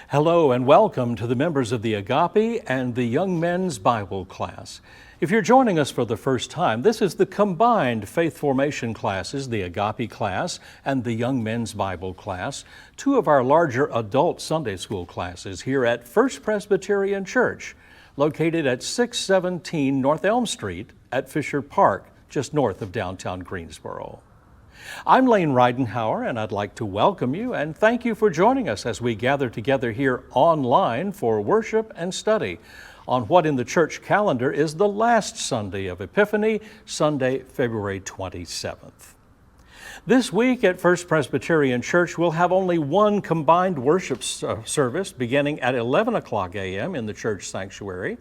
Hello and welcome to the members of the Agape and the Young Men's Bible Class. If you're joining us for the first time, this is the combined faith formation classes, the Agape Class and the Young Men's Bible Class, two of our larger adult Sunday school classes here at First Presbyterian Church, located at 617 North Elm Street at Fisher Park, just north of downtown Greensboro. I'm Lane Ridenhour, and I'd like to welcome you and thank you for joining us as we gather together here online for worship and study on what in the church calendar is the last Sunday of Epiphany, Sunday, February 27th. This week at First Presbyterian Church, we'll have only one combined worship service beginning at 11 o'clock a.m. in the church sanctuary.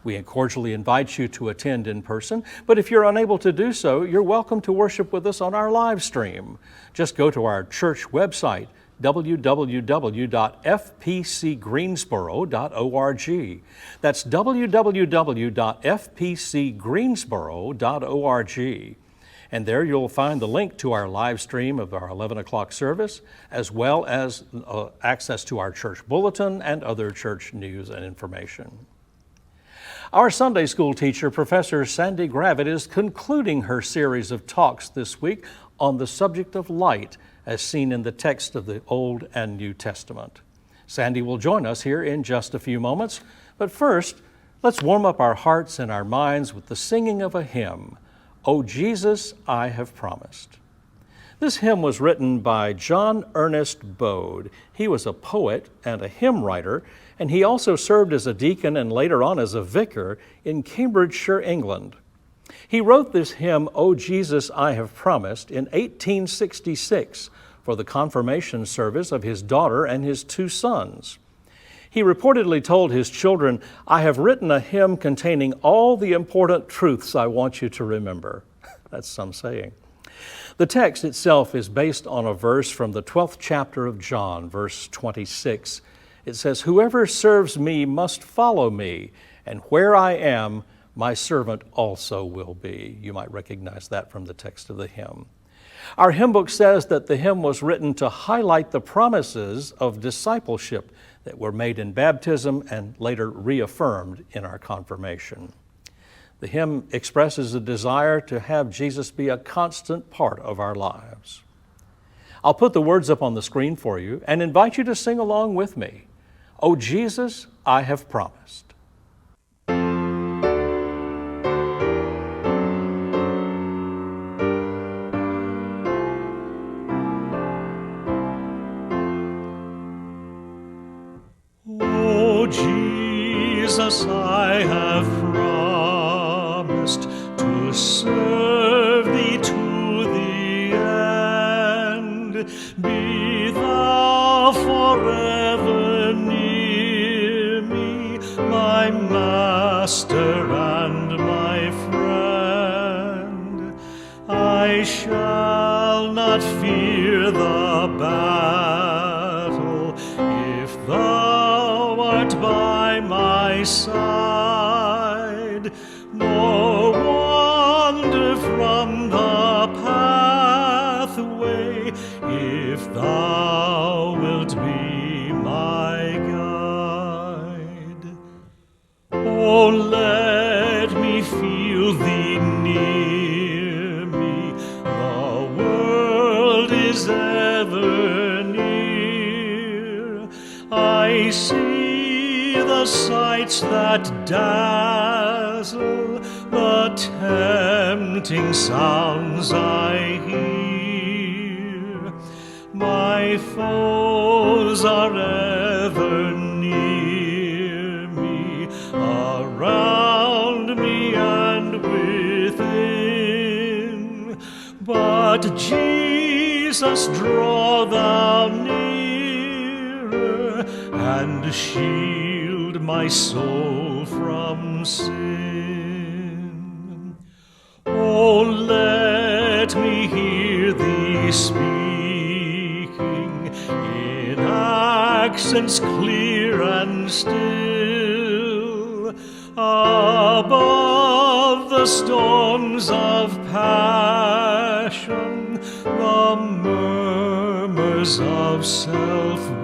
We cordially invite you to attend in person, but if you're unable to do so, you're welcome to worship with us on our live stream. Just go to our church website, www.fpcgreensboro.org. That's www.fpcgreensboro.org. And there you'll find the link to our live stream of our 11 o'clock service, as well as access to our church bulletin and other church news and information. Our Sunday school teacher, Professor Sandie Gravett, is concluding her series of talks this week on the subject of light as seen in the text of the Old and New Testament. Sandie will join us here in just a few moments, but first, let's warm up our hearts and our minds with the singing of a hymn, "O Jesus, I Have Promised." This hymn was written by John Ernest Bode. He was a poet and a hymn writer, and he also served as a deacon and later on as a vicar in Cambridgeshire, England. He wrote this hymn, "O Jesus, I Have Promised," in 1866 for the confirmation service of his daughter and his two sons. He reportedly told his children, "I have written a hymn containing all the important truths I want you to remember." That's some saying. The text itself is based on a verse from the 12th chapter of John, verse 26. It says, "Whoever serves me must follow me, and where I am, my servant also will be." You might recognize that from the text of the hymn. Our hymn book says that the hymn was written to highlight the promises of discipleship that were made in baptism and later reaffirmed in our confirmation. The hymn expresses a desire to have Jesus be a constant part of our lives. I'll put the words up on the screen for you and invite you to sing along with me. "O Jesus, I Have Promised." O Jesus, I have promised to serve Thee to the end. Be Thou forever near me, my Master and my friend. I shall not fear the battle if Thou art by my side, nor wander from the pathway if Thou wilt be my guide. Oh, let me feel Thee near me, the world is ever near. I see the sights that dazzle, the tempting sounds I hear. My foes are ever near me, around me and within. But Jesus, draw Thou nearer and shield my soul from sin. Oh, let me hear Thee speaking in accents clear and still. above the storms of passion, the murmurs of self-will.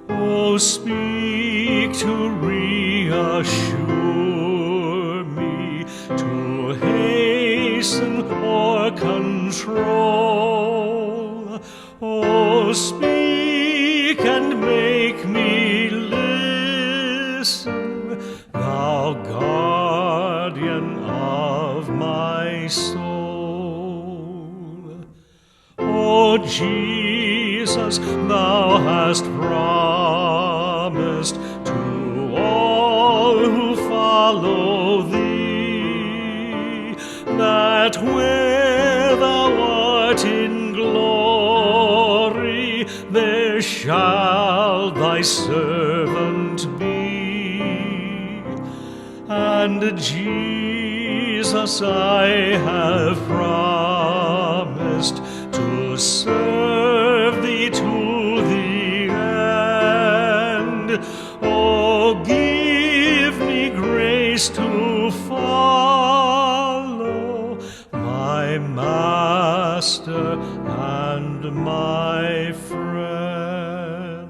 Oh, speak to reassure me, to hasten or control. Oh, speak and make me listen, thou guardian of my soul. O Jesus, thou hast promised to all who follow thee, that where thou art in glory, there shall thy servant be. And Jesus, I have promised to serve thee to the end. Oh, give me grace to follow my Master and my friend.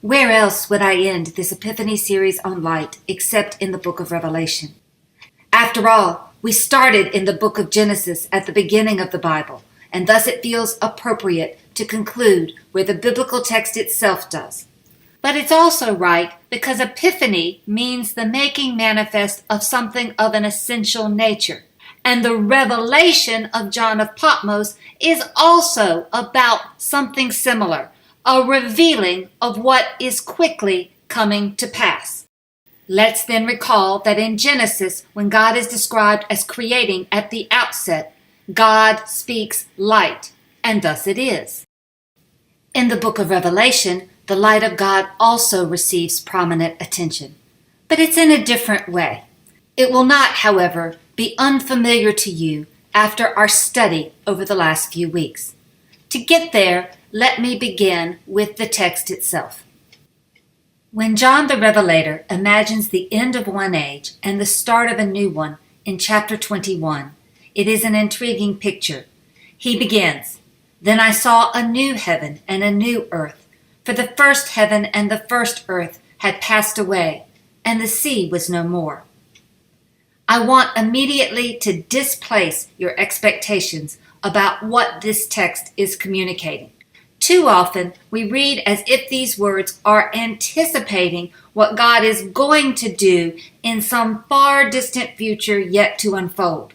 Where else would I end this Epiphany series on light except in the book of Revelation? After all, we started in the book of Genesis at the beginning of the Bible, and thus it feels appropriate to conclude where the biblical text itself does. But it's also right because Epiphany means the making manifest of something of an essential nature. And the revelation of John of Patmos is also about something similar, a revealing of what is quickly coming to pass. Let's then recall that in Genesis, when God is described as creating at the outset, God speaks light, and thus it is. In the book of Revelation, the light of God also receives prominent attention, but it's in a different way. It will not, however, be unfamiliar to you after our study over the last few weeks. To get there, let me begin with the text itself. When John the Revelator imagines the end of one age and the start of a new one in chapter 21, it is an intriguing picture. He begins, "Then I saw a new heaven and a new earth, for the first heaven and the first earth had passed away, and the sea was no more." I want immediately to displace your expectations about what this text is communicating. Too often, we read as if these words are anticipating what God is going to do in some far distant future yet to unfold.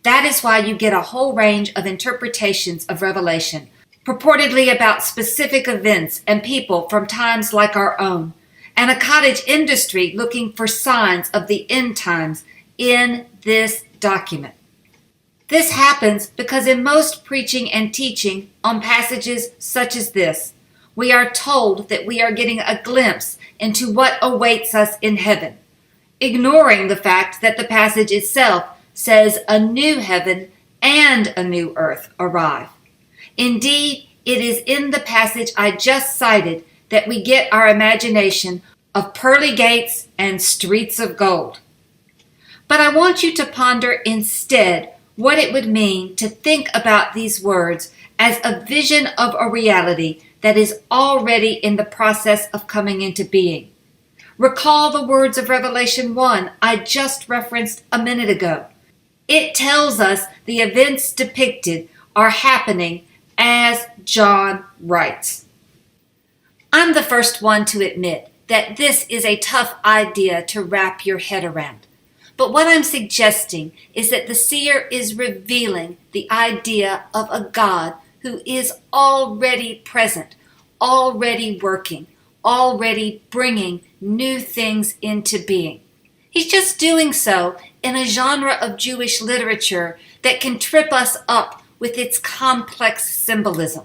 That is why you get a whole range of interpretations of Revelation, purportedly about specific events and people from times like our own, and a cottage industry looking for signs of the end times in this document. This happens because in most preaching and teaching on passages such as this, we are told that we are getting a glimpse into what awaits us in heaven, ignoring the fact that the passage itself says a new heaven and a new earth arrive. Indeed, it is in the passage I just cited that we get our imagination of pearly gates and streets of gold. But I want you to ponder instead what it would mean to think about these words as a vision of a reality that is already in the process of coming into being. Recall the words of Revelation 1 I just referenced a minute ago. It tells us the events depicted are happening as John writes. I'm the first one to admit that this is a tough idea to wrap your head around. But what I'm suggesting is that the seer is revealing the idea of a God who is already present, already working, already bringing new things into being. He's just doing so in a genre of Jewish literature that can trip us up with its complex symbolism.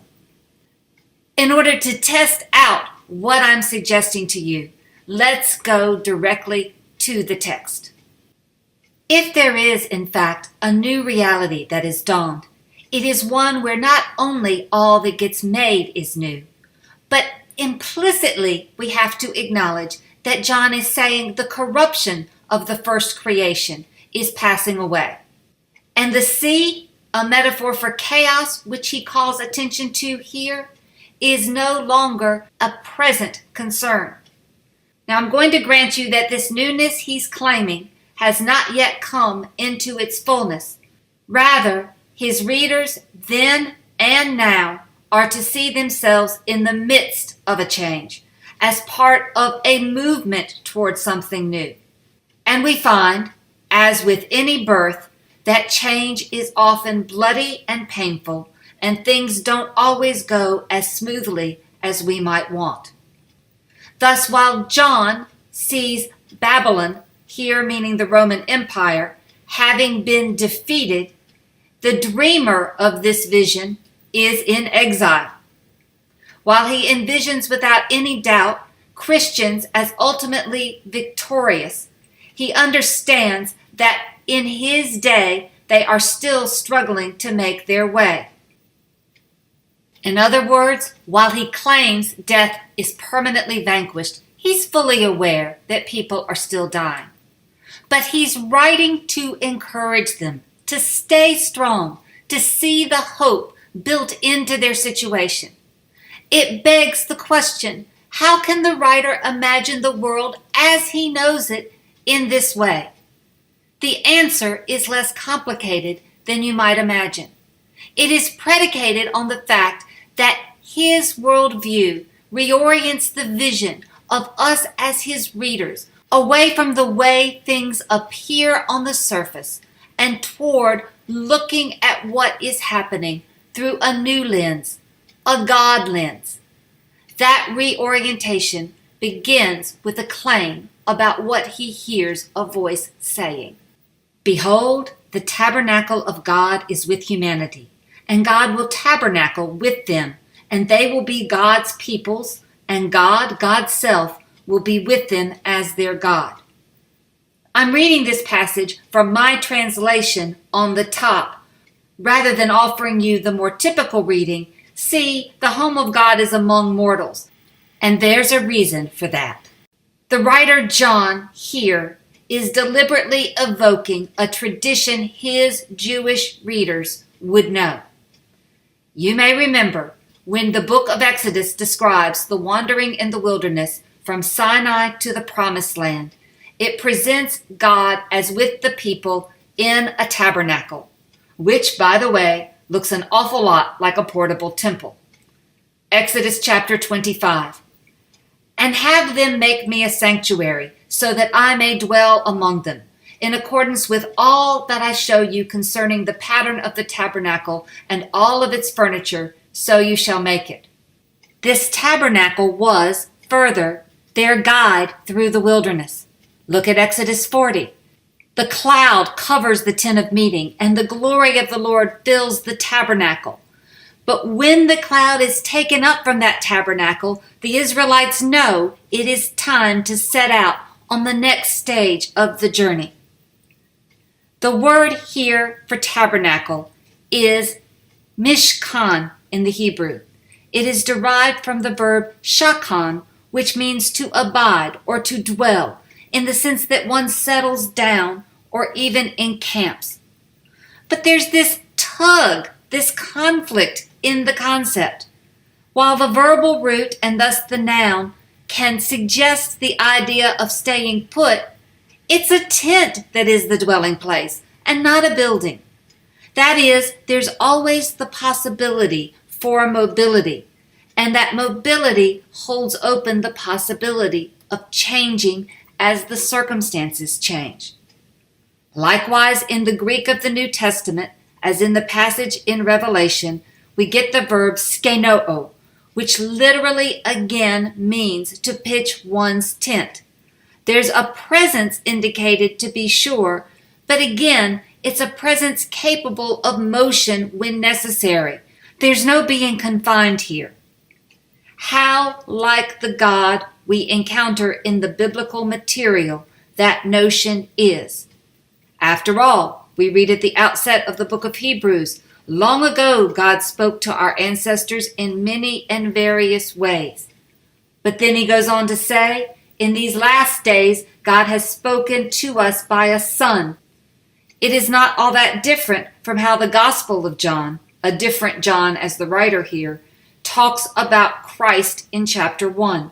In order to test out what I'm suggesting to you, let's go directly to the text. If there is, in fact, a new reality that is dawned, It is one where not only all that gets made is new, but implicitly we have to acknowledge that John is saying the corruption of the first creation is passing away. And the sea, a metaphor for chaos, which he calls attention to here, is no longer a present concern. Now, I'm going to grant you that this newness he's claiming has not yet come into its fullness. Rather, his readers then and now are to see themselves in the midst of a change, as part of a movement towards something new. And we find, as with any birth, that change is often bloody and painful, and things don't always go as smoothly as we might want. Thus, while John sees Babylon, here meaning the Roman Empire, having been defeated, the dreamer of this vision is in exile. While he envisions without any doubt Christians as ultimately victorious, he understands that in his day they are still struggling to make their way. In other words, while he claims death is permanently vanquished, he's fully aware that people are still dying. But he's writing to encourage them to stay strong, to see the hope built into their situation. It begs the question, how can the writer imagine the world as he knows it in this way? The answer is less complicated than you might imagine. It is predicated on the fact that his worldview reorients the vision of us as his readers away from the way things appear on the surface and toward looking at what is happening through a new lens, a God lens. That reorientation begins with a claim about what he hears a voice saying. Behold, the tabernacle of God is with humanity, and God will tabernacle with them, and they will be God's peoples, and God, God's self, will be with them as their God. I'm reading this passage from my translation on the top. Rather than offering you the more typical reading, see, the home of God is among mortals. And there's a reason for that. The writer John here is deliberately evoking a tradition his Jewish readers would know. You may remember when the book of Exodus describes the wandering in the wilderness from Sinai to the Promised Land. It presents God as with the people in a tabernacle, which, by the way, looks an awful lot like a portable temple. Exodus chapter 25. And have them make me a sanctuary, so that I may dwell among them, in accordance with all that I show you concerning the pattern of the tabernacle and all of its furniture, so you shall make it. This tabernacle was, further, their guide through the wilderness. Look at Exodus 40. The cloud covers the tent of meeting, and the glory of the Lord fills the tabernacle. But when the cloud is taken up from that tabernacle, the Israelites know it is time to set out on the next stage of the journey. The word here for tabernacle is mishkan in the Hebrew. It is derived from the verb shakan, which means to abide or to dwell, in the sense that one settles down or even encamps. But there's this tug, this conflict in the concept. While the verbal root and thus the noun can suggest the idea of staying put, it's a tent that is the dwelling place and not a building. That is, there's always the possibility for mobility, and that mobility holds open the possibility of changing as the circumstances change. Likewise, in the Greek of the New Testament, as in the passage in Revelation, we get the verb skenoo, which literally again means to pitch one's tent. There's a presence indicated to be sure, but again, it's a presence capable of motion when necessary. There's no being confined here. How like the God we encounter in the biblical material that notion is. After all, we read at the outset of the book of Hebrews, Long ago, God spoke to our ancestors in many and various ways. But then he goes on to say, in these last days, God has spoken to us by a Son. It is not all that different from how the Gospel of John, a different John as the writer here, talks about Christ in chapter 1.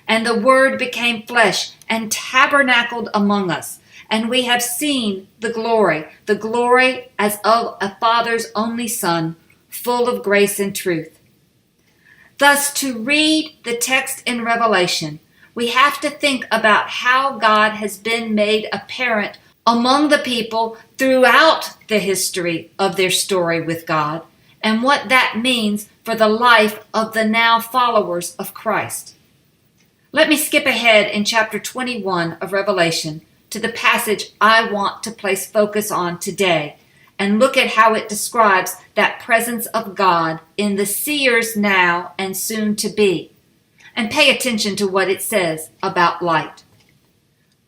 And the Word became flesh and tabernacled among us. And we have seen the glory as of a Father's only Son, full of grace and truth. Thus, to read the text in Revelation, we have to think about how God has been made apparent among the people throughout the history of their story with God, and what that means for the life of the now followers of Christ. Let me skip ahead in chapter 21 of Revelation to the passage I want to place focus on today and look at how it describes that presence of God in the seers now and soon to be. And pay attention to what it says about light.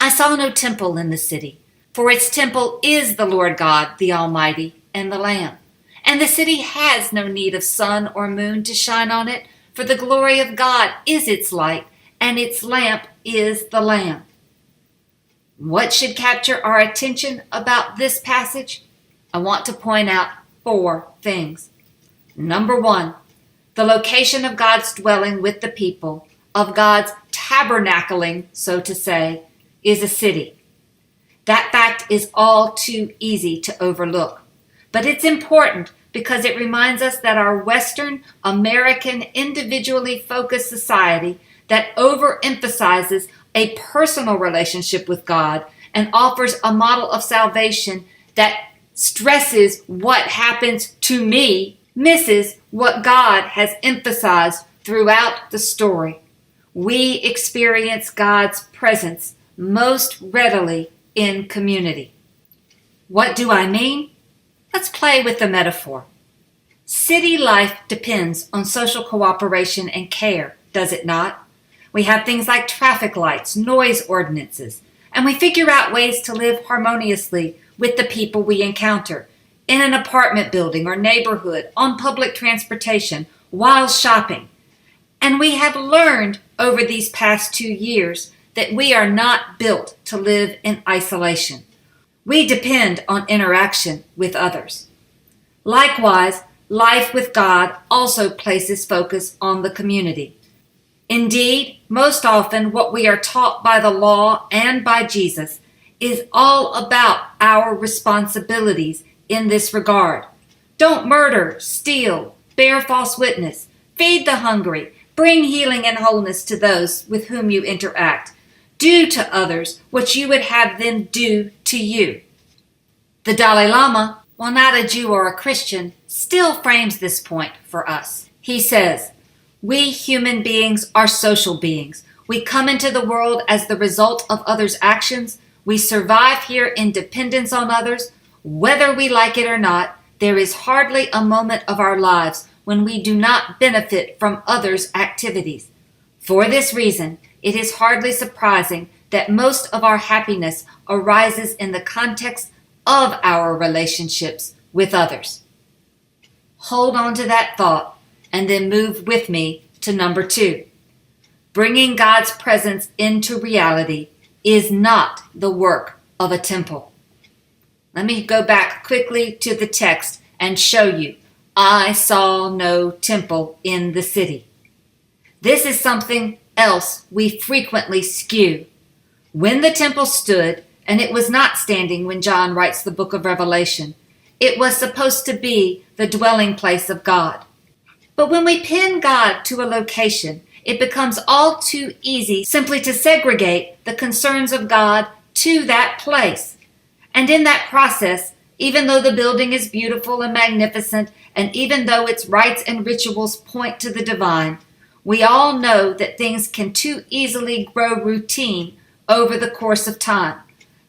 I saw no temple in the city, for its temple is the Lord God, the Almighty, and the Lamb. And the city has no need of sun or moon to shine on it, for the glory of God is its light, and its lamp is the Lamb. What should capture our attention about this passage? I want to point out 4 things. Number 1, the location of God's dwelling with the people, of God's tabernacling, so to say, is a city. That fact is all too easy to overlook. But it's important because it reminds us that our Western American individually focused society that overemphasizes a personal relationship with God and offers a model of salvation that stresses what happens to me misses what God has emphasized throughout the story. We experience God's presence most readily in community. What do I mean? Let's play with the metaphor. City life depends on social cooperation and care, does it not? We have things like traffic lights, noise ordinances, and we figure out ways to live harmoniously with the people we encounter in an apartment building or neighborhood, on public transportation, while shopping. And we have learned over these past 2 years that we are not built to live in isolation. We depend on interaction with others. Likewise, life with God also places focus on the community. Indeed, most often what we are taught by the law and by Jesus is all about our responsibilities in this regard. Don't murder, steal, bear false witness, feed the hungry, bring healing and wholeness to those with whom you interact. Do to others what you would have them do to you. The Dalai Lama, while not a Jew or a Christian, still frames this point for us. He says, "We human beings are social beings. We come into the world as the result of others' actions. We survive here in dependence on others. Whether we like it or not, there is hardly a moment of our lives when we do not benefit from others' activities. For this reason, it is hardly surprising that most of our happiness arises in the context of our relationships with others." Hold on to that thought and then move with me to number 2. Bringing God's presence into reality is not the work of a temple. Let me go back quickly to the text and show you. I saw no temple in the city. This is something else we frequently skew. When the temple stood, and it was not standing when John writes the book of Revelation, it was supposed to be the dwelling place of God. But when we pin God to a location, it becomes all too easy simply to segregate the concerns of God to that place. And in that process, even though the building is beautiful and magnificent, and even though its rites and rituals point to the divine, we all know that things can too easily grow routine over the course of time,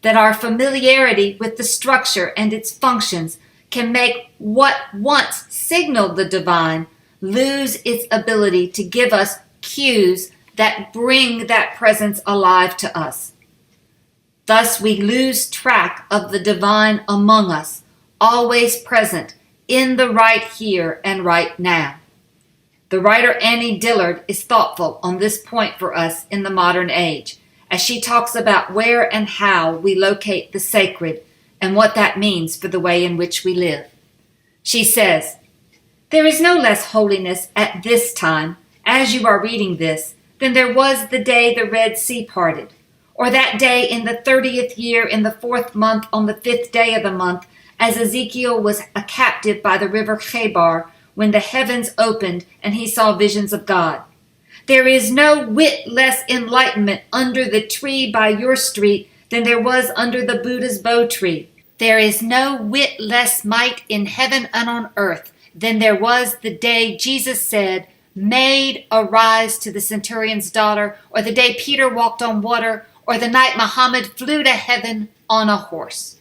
that our familiarity with the structure and its functions can make what once signaled the divine lose its ability to give us cues that bring that presence alive to us. Thus we lose track of the divine among us, always present in the right here and right now. The writer Annie Dillard is thoughtful on this point for us in the modern age, as she talks about where and how we locate the sacred and what that means for the way in which we live. She says, "There is no less holiness at this time, as you are reading this, than there was the day the Red Sea parted, or that day in the 30th year in the 4th month on the 5th day of the month, as Ezekiel was a captive by the river Chebar, when the heavens opened and he saw visions of God. There is no whit less enlightenment under the tree by your street than there was under the Buddha's bow tree. There is no whit less might in heaven and on earth than there was the day Jesus said, 'Maid, arise,' to the centurion's daughter, or the day Peter walked on water, or the night Muhammad flew to heaven on a horse.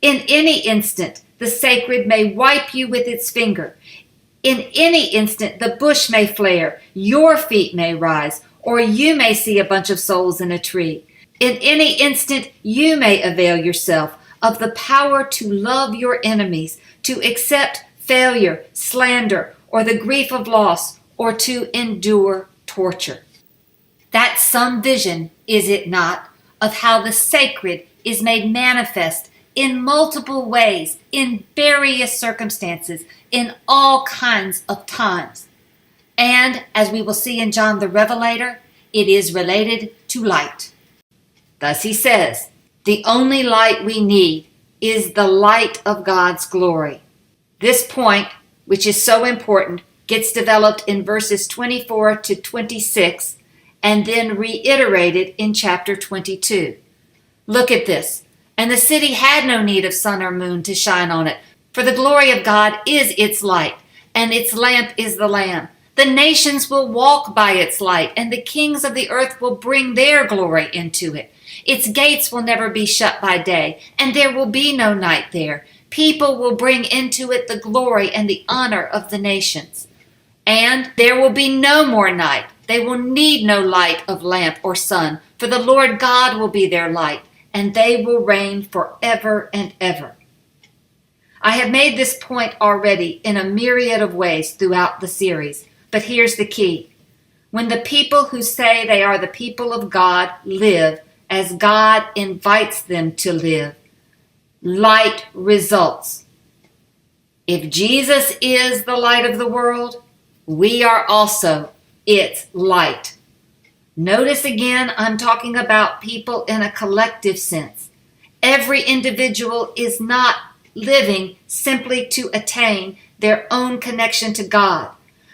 In any instant, the sacred may wipe you with its finger. In any instant, the bush may flare, your feet may rise, or you may see a bunch of souls in a tree. In any instant, you may avail yourself of the power to love your enemies, to accept failure, slander, or the grief of loss, or to endure torture." That's some vision, is it not, of how the sacred is made manifest in multiple ways, in various circumstances, in all kinds of times. And, as we will see in John the Revelator, it is related to light. Thus he says, the only light we need is the light of God's glory. This point, which is so important, gets developed in verses 24 to 26 and then reiterated in chapter 22. Look at this. "And the city had no need of sun or moon to shine on it, for the glory of God is its light, and its lamp is the Lamb. The nations will walk by its light, and the kings of the earth will bring their glory into it. Its gates will never be shut by day, and there will be no night there. People will bring into it the glory and the honor of the nations. And there will be no more night. They will need no light of lamp or sun, for the Lord God will be their light, and they will reign forever and ever." I have made this point already in a myriad of ways throughout the series, but here's the key. When the people who say they are the people of God live as God invites them to live, light results. If Jesus is the light of the world, we are also its light. Notice again, I'm talking about people in a collective sense. Every individual is not living simply to attain their own connection to God,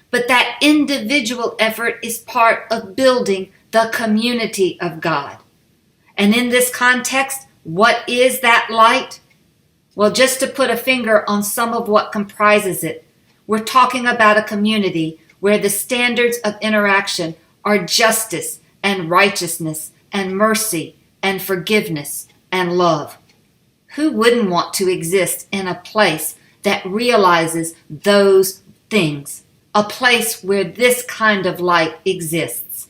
but that individual effort is part of building the community of God. And in this context, what is that light? Well, just to put a finger on some of what comprises it, we're talking about a community where the standards of interaction are justice and righteousness and mercy and forgiveness and love. Who wouldn't want to exist in a place that realizes those things? A place where this kind of light exists.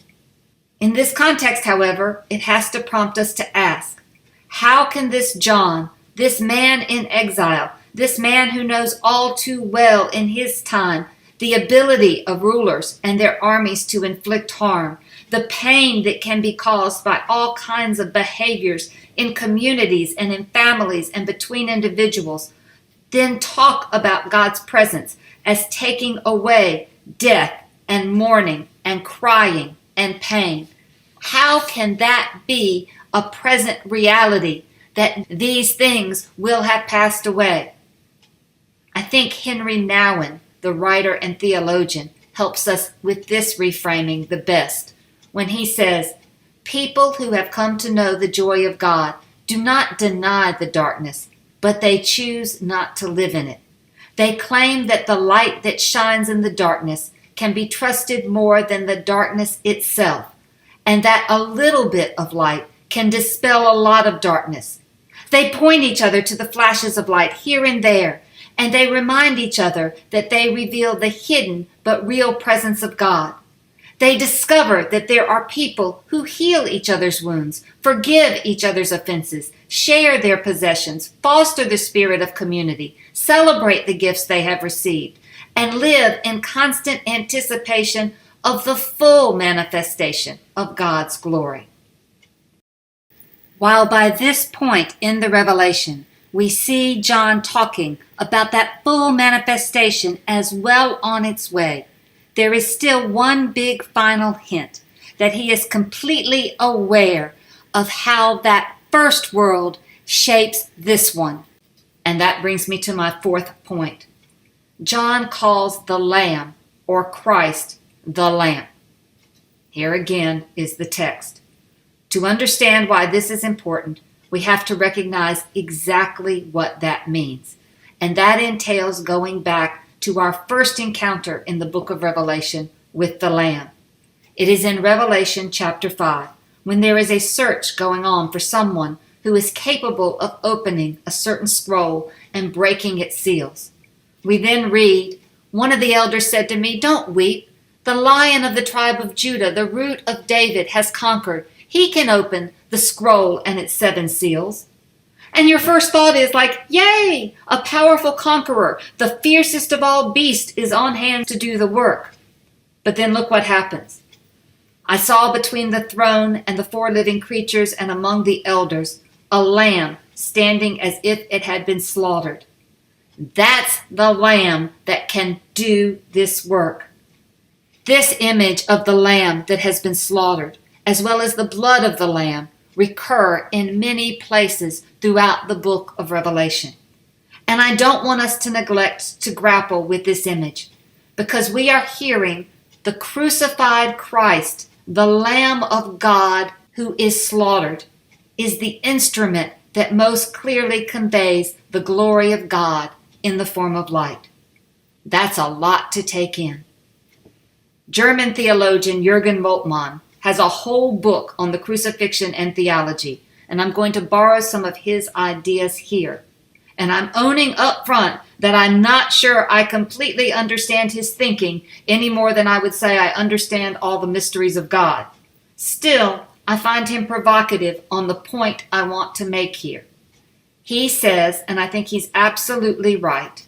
In this context, however, it has to prompt us to ask, how can this John, this man in exile, this man who knows all too well in his time the ability of rulers and their armies to inflict harm, the pain that can be caused by all kinds of behaviors in communities and in families and between individuals, then talk about God's presence as taking away death and mourning and crying and pain? How can that be a present reality, that these things will have passed away? I think Henry Nouwen, the writer and theologian, helps us with this reframing the best when he says, people who have come to know the joy of God do not deny the darkness, but they choose not to live in it. They claim that the light that shines in the darkness can be trusted more than the darkness itself, and that a little bit of light can dispel a lot of darkness. They point each other to the flashes of light here and there, and they remind each other that they reveal the hidden but real presence of God. They discover that there are people who heal each other's wounds, forgive each other's offenses, share their possessions, foster the spirit of community, celebrate the gifts they have received, and live in constant anticipation of the full manifestation of God's glory. While by this point in the Revelation, we see John talking about that full manifestation as well on its way, there is still one big final hint that he is completely aware of how that first world shapes this one. And that brings me to my fourth point. John calls the Lamb, or Christ, the Lamb. Here again is the text. To understand why this is important, we have to recognize exactly what that means. And that entails going back to our first encounter in the book of Revelation with the Lamb. It is in Revelation chapter 5, when there is a search going on for someone who is capable of opening a certain scroll and breaking its seals. We then read, "One of the elders said to me, 'Don't weep. The Lion of the tribe of Judah, the Root of David, has conquered. He can open the scroll and its 7 seals.'" And your first thought is like, yay, a powerful conqueror. The fiercest of all beasts is on hand to do the work. But then look what happens. "I saw between the throne and the 4 living creatures and among the elders a lamb standing as if it had been slaughtered." That's the Lamb that can do this work. This image of the Lamb that has been slaughtered, as well as the blood of the Lamb, recur in many places throughout the book of Revelation. And I don't want us to neglect to grapple with this image, because we are hearing the crucified Christ, the Lamb of God who is slaughtered, is the instrument that most clearly conveys the glory of God in the form of light. That's a lot to take in. German theologian Jürgen Moltmann has a whole book on the crucifixion and theology, and I'm going to borrow some of his ideas here. And I'm owning up front that I'm not sure I completely understand his thinking any more than I would say I understand all the mysteries of God. Still, I find him provocative on the point I want to make here. He says, and I think he's absolutely right,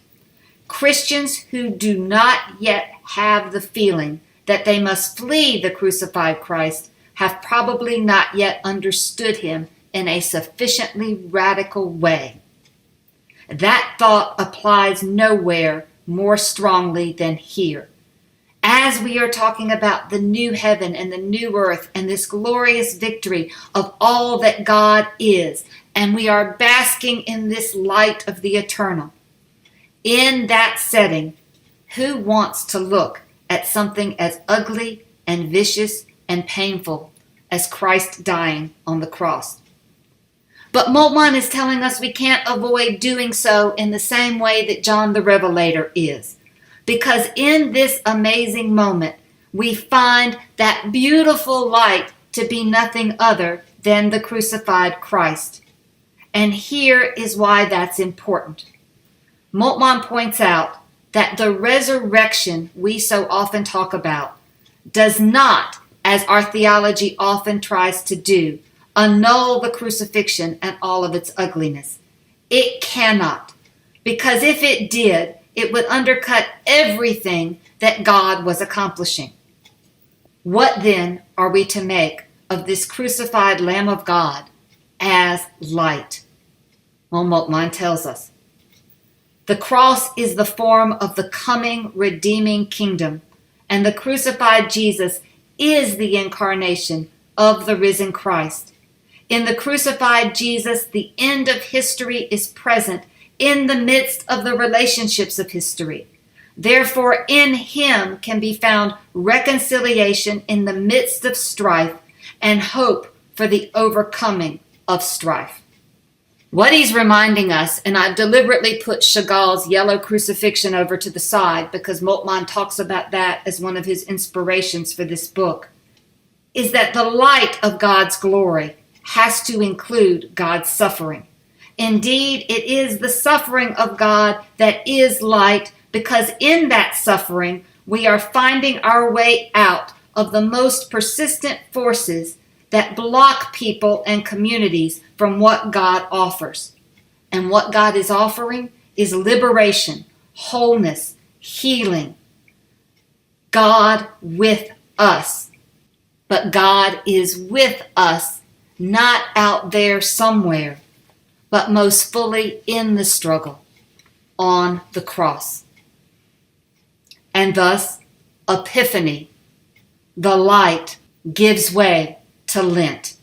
Christians who do not yet have the feeling that they must flee the crucified Christ have probably not yet understood him in a sufficiently radical way. That thought applies nowhere more strongly than here. As we are talking about the new heaven and the new earth and this glorious victory of all that God is, and we are basking in this light of the eternal. In that setting, who wants to look at something as ugly and vicious and painful as Christ dying on the cross? But Moltmann is telling us we can't avoid doing so in the same way that John the Revelator is. Because in this amazing moment, we find that beautiful light to be nothing other than the crucified Christ. And here is why that's important. Moltmann points out that the resurrection we so often talk about does not, as our theology often tries to do, annul the crucifixion and all of its ugliness. It cannot, because if it did, it would undercut everything that God was accomplishing. What then are we to make of this crucified Lamb of God as light? Well, Moltmann tells us. The cross is the form of the coming redeeming kingdom, and the crucified Jesus is the incarnation of the risen Christ. In the crucified Jesus, the end of history is present in the midst of the relationships of history. Therefore, in him can be found reconciliation in the midst of strife and hope for the overcoming of strife. What he's reminding us, and I've deliberately put Chagall's Yellow Crucifixion over to the side because Moltmann talks about that as one of his inspirations for this book, is that the light of God's glory has to include God's suffering. Indeed, it is the suffering of God that is light, because in that suffering we are finding our way out of the most persistent forces that block people and communities from what God offers. And what God is offering is liberation, wholeness, healing. God with us. But God is with us, not out there somewhere, but most fully in the struggle, on the cross. And thus, Epiphany, the light, gives way to Lent.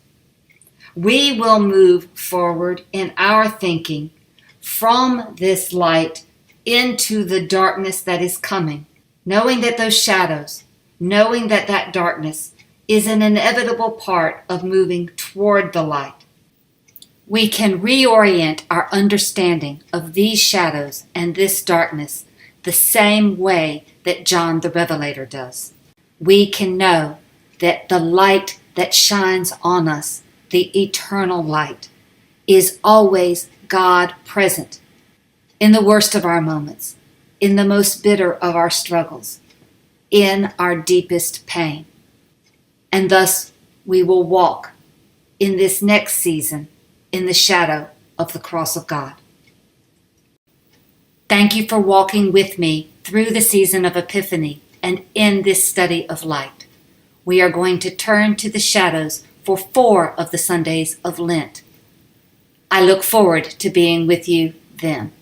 We will move forward in our thinking from this light into the darkness that is coming, knowing that those shadows, knowing that that darkness is an inevitable part of moving toward the light. We can reorient our understanding of these shadows and this darkness the same way that John the Revelator does. We can know that the light that shines on us, the eternal light, is always God present in the worst of our moments, in the most bitter of our struggles, in our deepest pain. And thus we will walk in this next season in the shadow of the cross of God. Thank you for walking with me through the season of Epiphany and in this study of light. We are going to turn to the shadows for 4 of the Sundays of Lent. I look forward to being with you then.